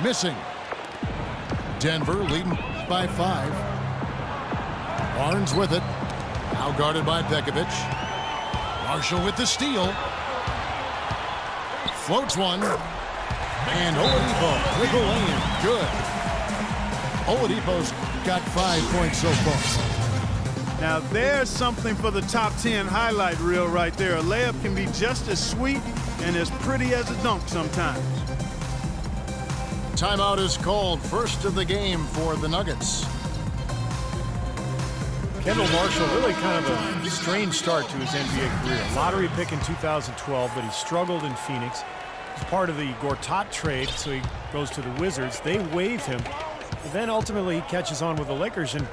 missing. Denver leading by 5. Barnes with it. Now guarded by Pekovic. Marshall with the steal. Floats one. And Oladipo with the lane. Good. Oladipo's got 5 points so far. Now there's something for the top 10 highlight reel right there. A layup can be just as sweet and as pretty as a dunk sometimes. Timeout is called. First of the game for the Nuggets. Kendall Marshall, really kind of a strange start to his NBA career. Lottery pick in 2012, but he struggled in Phoenix. He's part of the Gortat trade, so he goes to the Wizards. They waive him, but then ultimately he catches on with the Lakers and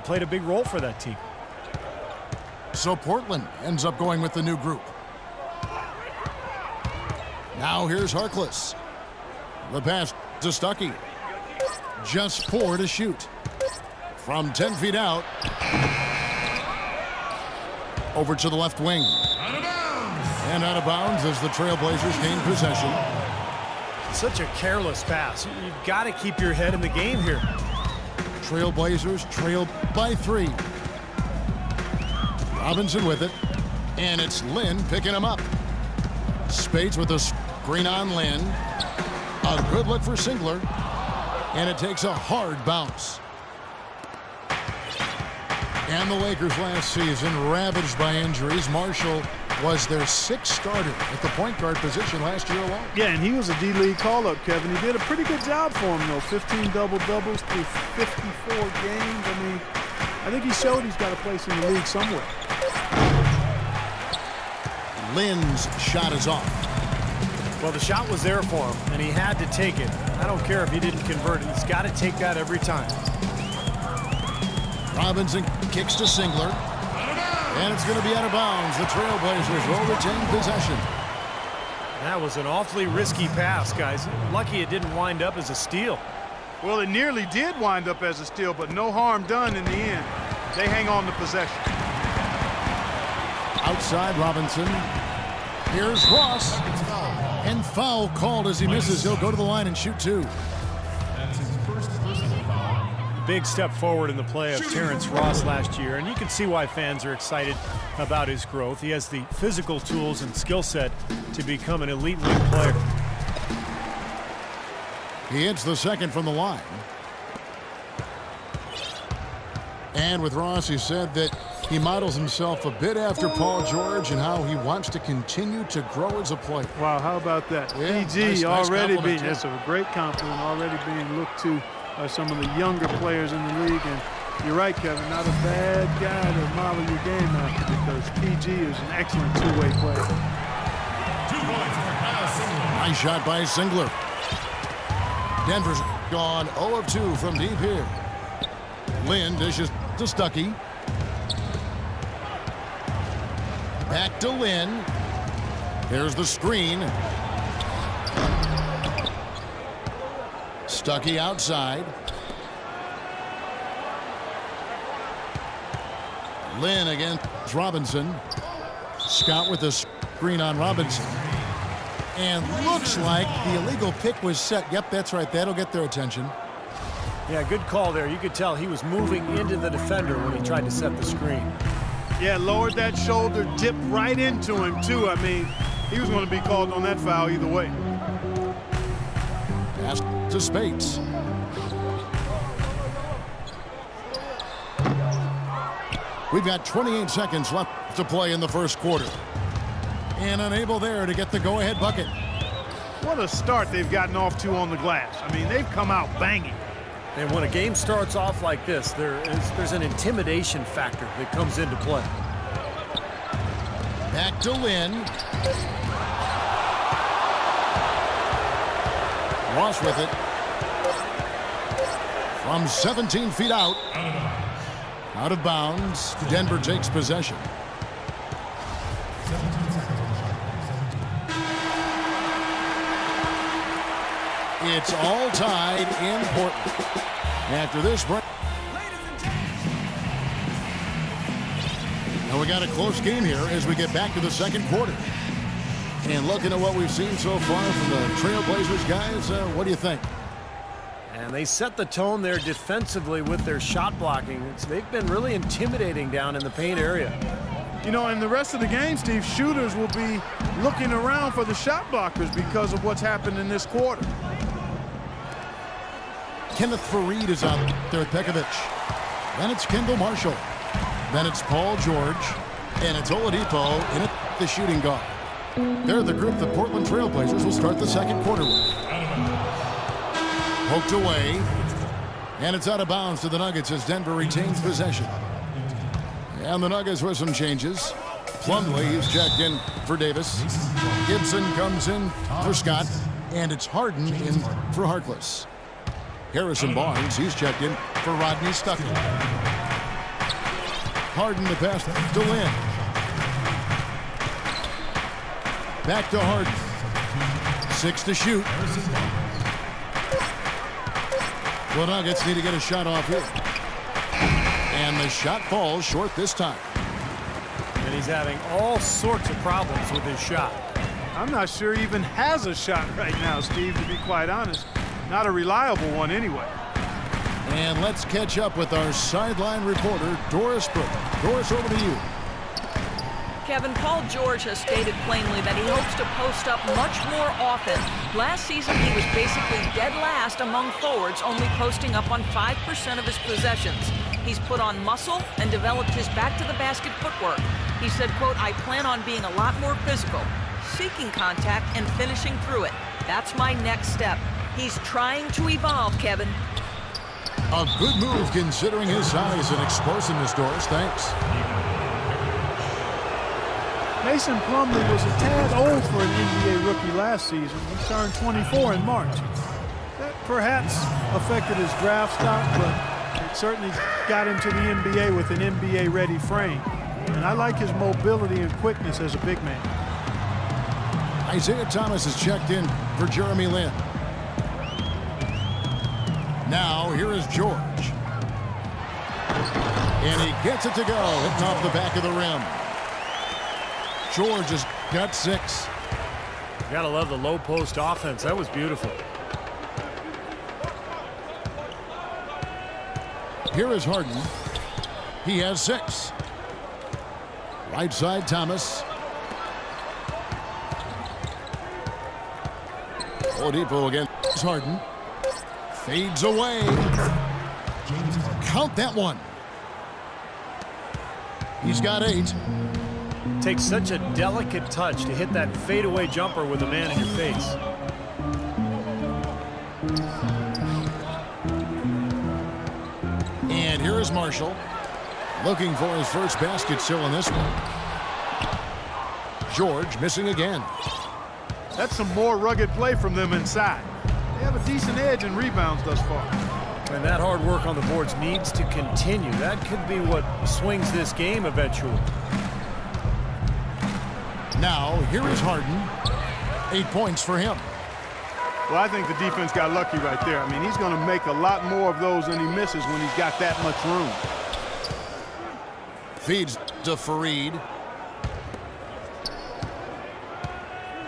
played a big role for that team. So Portland ends up going with the new group. Now here's Harkless. The pass to Stuckey. Just 4 to shoot. From 10 feet out. Over to the left wing. And out of bounds as the Trailblazers gain possession. Such a careless pass. You've got to keep your head in the game here. Trailblazers trail by 3. Robinson with it. And it's Lynn picking him up. Spades with a screen on Lynn. A good look for Singler. And it takes a hard bounce. And the Lakers last season ravaged by injuries. Marshall was their 6th starter at the point guard position last year alone. Yeah, and he was a D-League call-up, Kevin. He did a pretty good job for him, though. 15 double-doubles through 54 games. I mean, I think he showed he's got a place in the league somewhere. Lynn's shot is off. Well, the shot was there for him, and he had to take it. I don't care if he didn't convert it. He's got to take that every time. Robinson kicks to Singler. And it's going to be out of bounds. The Trailblazers will retain possession. That was an awfully risky pass, guys. Lucky it didn't wind up as a steal. Well, it nearly did wind up as a steal, but no harm done in the end. They hang on to possession. Outside Robinson. Here's Ross. And foul called as he misses. He'll go to the line and shoot 2. Big step forward in the play of Terrence Ross last year, and you can see why fans are excited about his growth. He has the physical tools and skill set to become an elite league player. He hits the second from the line. And with Ross, he said that he models himself a bit after Paul George and how he wants to continue to grow as a player. Wow, how about that? Yeah, PG nice already being, compliment, that's a great compliment, already being looked to by some of the younger players in the league. And you're right, Kevin, not a bad guy to model your game after, because PG is an excellent two-way player. 2 points for Kyle Singler. Nice shot by Singler. Denver's gone 0 of 2 from deep here. Lynn dishes to Stuckey. Back to Lynn. There's the screen. Stuckey outside. Lynn against Robinson. Scott with the screen on Robinson. And looks like the illegal pick was set. Yep, that's right. That'll get their attention. Yeah, good call there. You could tell he was moving into the defender when he tried to set the screen. Yeah, lowered that shoulder, dipped right into him, too. I mean, he was going to be called on that foul either way. Pass to Speights. We've got 28 seconds left to play in the first quarter. And unable there to get the go-ahead bucket. What a start they've gotten off to on the glass. I mean, they've come out banging. And when a game starts off like this, there's an intimidation factor that comes into play. Back to Lynn. Ross with it. From 17 feet out. Out of bounds. Denver takes possession. It's all tied in Portland. After this break. And we got a close game here as we get back to the second quarter. And looking at what we've seen so far from the Trailblazers, guys, what do you think? And they set the tone there defensively with their shot blocking. They've been really intimidating down in the paint area. You know, in the rest of the game, Steve, shooters will be looking around for the shot blockers because of what's happened in this quarter. Kenneth Fareed is out there at Pekovic. Then it's Kendall Marshall. Then it's Paul George. And it's Oladipo in at the shooting guard. They're the group the Portland Trailblazers will start the second quarter with. Poked away. And it's out of bounds to the Nuggets as Denver retains possession. And the Nuggets with some changes. Plumlee is checked in for Davis. Gibson comes in for Scott. And it's Harden in for Harkless. Harrison Barnes, he's checked in for Rodney Stuckey. Harden to pass to Lynn. Back to Harden. 6 to shoot. The Nuggets need to get a shot off here. And the shot falls short this time. And he's having all sorts of problems with his shot. I'm not sure he even has a shot right now, Steve, to be quite honest. Not a reliable one anyway. And let's catch up with our sideline reporter, Doris Burke. Doris, over to you. Kevin, Paul George has stated plainly that he hopes to post up much more often. Last season, he was basically dead last among forwards, only posting up on 5% of his possessions. He's put on muscle and developed his back-to-the-basket footwork. He said, quote, "I plan on being a lot more physical, seeking contact and finishing through it. That's my next step." He's trying to evolve, Kevin. A good move considering his size and explosiveness, Doris. Thanks. Mason Plumlee was a tad old for an NBA rookie last season. He turned 24 in March. That perhaps affected his draft stock, but it certainly got him to the NBA with an NBA-ready frame. And I like his mobility and quickness as a big man. Isaiah Thomas is checked in for Jeremy Lin. Now, here is George. And he gets it to go, hitting off the back of the rim. George has got 6. You gotta love the low post offense. That was beautiful. Here is Harden. He has 6. Right side, Thomas. Oladipo against Harden. Fades away. Count that one. He's got 8. Takes such a delicate touch to hit that fadeaway jumper with a man in your face. And here is Marshall. Looking for his first basket still in this one. George missing again. That's some more rugged play from them inside. They have a decent edge in rebounds thus far. And that hard work on the boards needs to continue. That could be what swings this game eventually. Now, here is Harden. 8 points for him. Well, I think the defense got lucky right there. I mean, he's going to make a lot more of those than he misses when he's got that much room. Feeds to Fareed.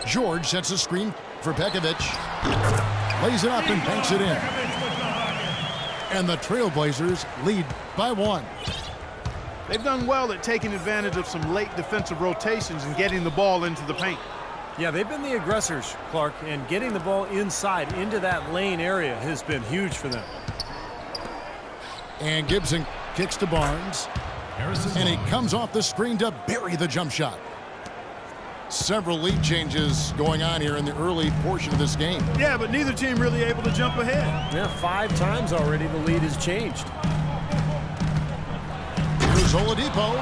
George sets a screen for Pekovic. Lays it up and banks it in. And the Trailblazers lead by 1. They've done well at taking advantage of some late defensive rotations and getting the ball into the paint. Yeah, they've been the aggressors, Clark, and getting the ball inside into that lane area has been huge for them. And Gibson kicks to Barnes. And he comes off the screen to bury the jump shot. Several lead changes going on here in the early portion of this game. Yeah, but neither team really able to jump ahead. Yeah, 5 times already the lead has changed. Here's Oladipo.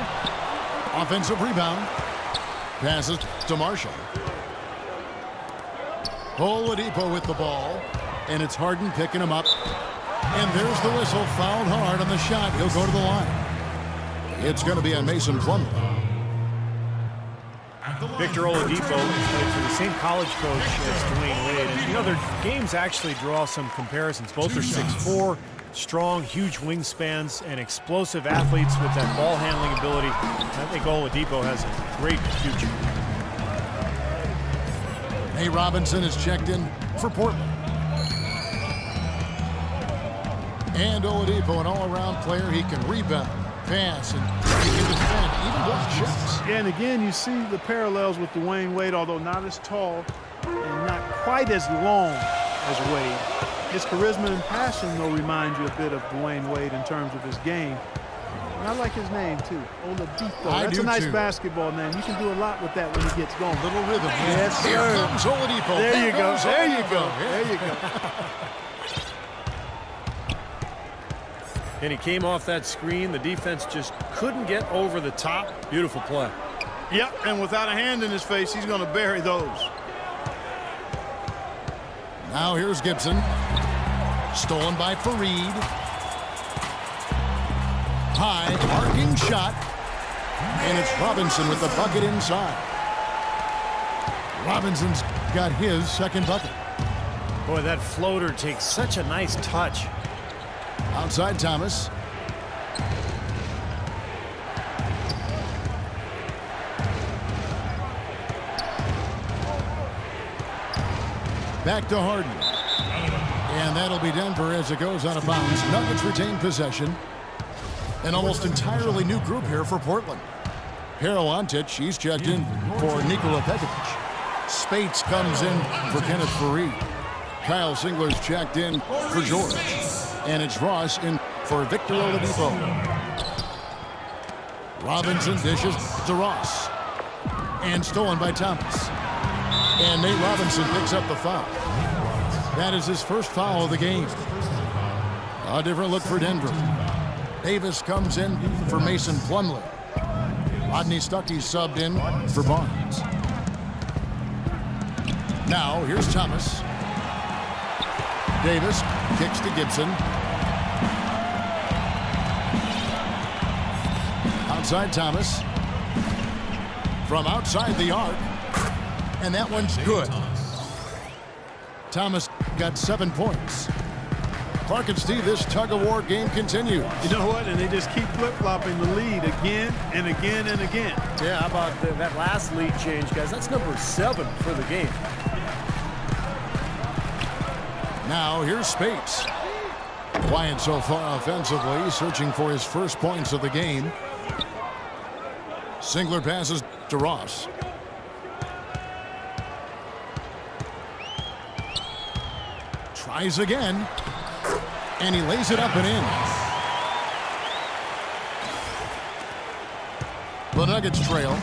Offensive rebound. Passes to Marshall. Oladipo with the ball. And it's Harden picking him up. And there's the whistle. Fouled hard on the shot. He'll go to the line. It's going to be on Mason Plumlee. Victor Oladipo played for the same college coach as Dwayne Wade. And, you know, their games actually draw some comparisons. Both are 6'4", strong, huge wingspans, and explosive athletes with that ball handling ability. I think Oladipo has a great future. Robinson is checked in for Portland. And Oladipo, an all-around player. He can rebound, pass, and he can defend, even block shots. Yeah, and again, you see the parallels with Dwayne Wade, although not as tall and not quite as long as Wade. His charisma and passion, though, remind you a bit of Dwayne Wade in terms of his game. And I like his name, too, Oladipo. That's a nice basketball name. You can do a lot with that when he gets going. Little rhythm. Yes, sir. Here comes Oladipo. There you go. There you Oladipo. go. There you go. And he came off that screen. The defense just couldn't get over the top. Beautiful play. Yep, and without a hand in his face, he's going to bury those. Now here's Gibson. Stolen by Fareed. High, arcing shot. And it's Robinson with the bucket inside. Robinson's got his second bucket. Boy, that floater takes such a nice touch. Outside Thomas. Back to Harden. And that'll be Denver as it goes out of bounds. Nuggets retain possession. An almost entirely new group here for Portland. Perolantic, he's checked in for Nikola Pekovic. Spates comes in for Kenneth Fareed. Kyle Singler's checked in for George. And it's Ross in for Victor Oladipo. Robinson dishes to Ross. And stolen by Thomas. And Nate Robinson picks up the foul. That is his first foul of the game. A different look for Denver. Davis comes in for Mason Plumlee. Rodney Stuckey subbed in for Barnes. Now here's Thomas. Davis kicks to Gibson. Outside Thomas. From outside the arc. And that one's good. Thomas got 7 points. Clark and Steve, this tug-of-war game continues. You know what? And they just keep flip-flopping the lead again and again and again. Yeah, how about that last lead change, guys? That's number 7 for the game. Now here's Spates. Quiet so far offensively, searching for his first points of the game. Singler passes to Ross. Tries again. And he lays it up and in. The Nuggets trail.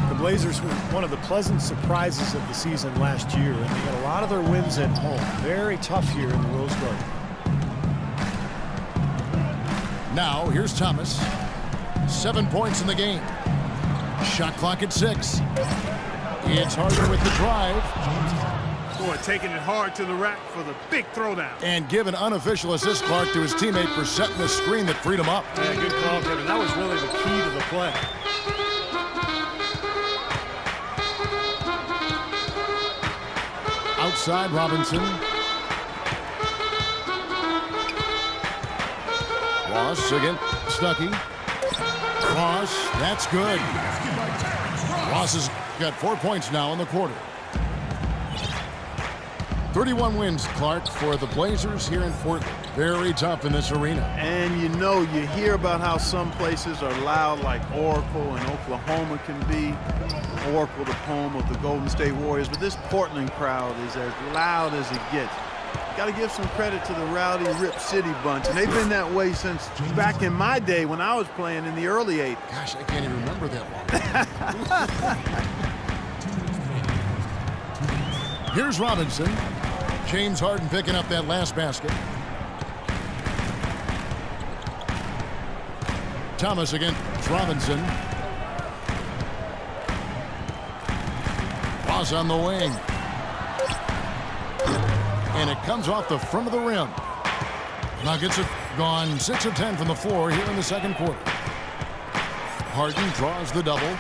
The Blazers were one of the pleasant surprises of the season last year, and they got a lot of their wins at home. Very tough here in the Rose Garden. Now here's Thomas. 7 points in the game. Shot clock at 6. It's Harden with the drive. Boy, taking it hard to the rack for the big throwdown. And give an unofficial assist, Clark, to his teammate for setting the screen that freed him up. Yeah, good call, Kevin. That was really the key to the play. Outside Robinson. Ross again. Stuckey. Ross, that's good. Ross has got 4 points now in the quarter. 31 wins, Clark, for the Blazers here in Portland. Very tough in this arena. And you know, you hear about how some places are loud, like Oracle and Oklahoma can be. Oracle, the home of the Golden State Warriors. But this Portland crowd is as loud as it gets. Got to give some credit to the Rowdy Rip City bunch. And they've been that way since back in my day when I was playing in the early 80s. Gosh, I can't even remember that long. Here's Robinson. James Harden picking up that last basket. Thomas against Robinson. Ross on the wing. And it comes off the front of the rim. Nuggets have gone 6 of 10 from the floor here in the second quarter. Harden draws the double.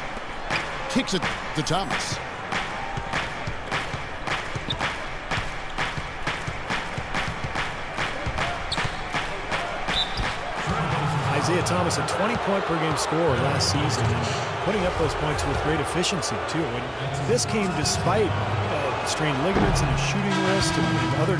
Kicks it to Thomas. Isaiah Thomas, a 20-point per game scorer last season, putting up those points with great efficiency, too. And this came despite strained ligaments and a shooting wrist and other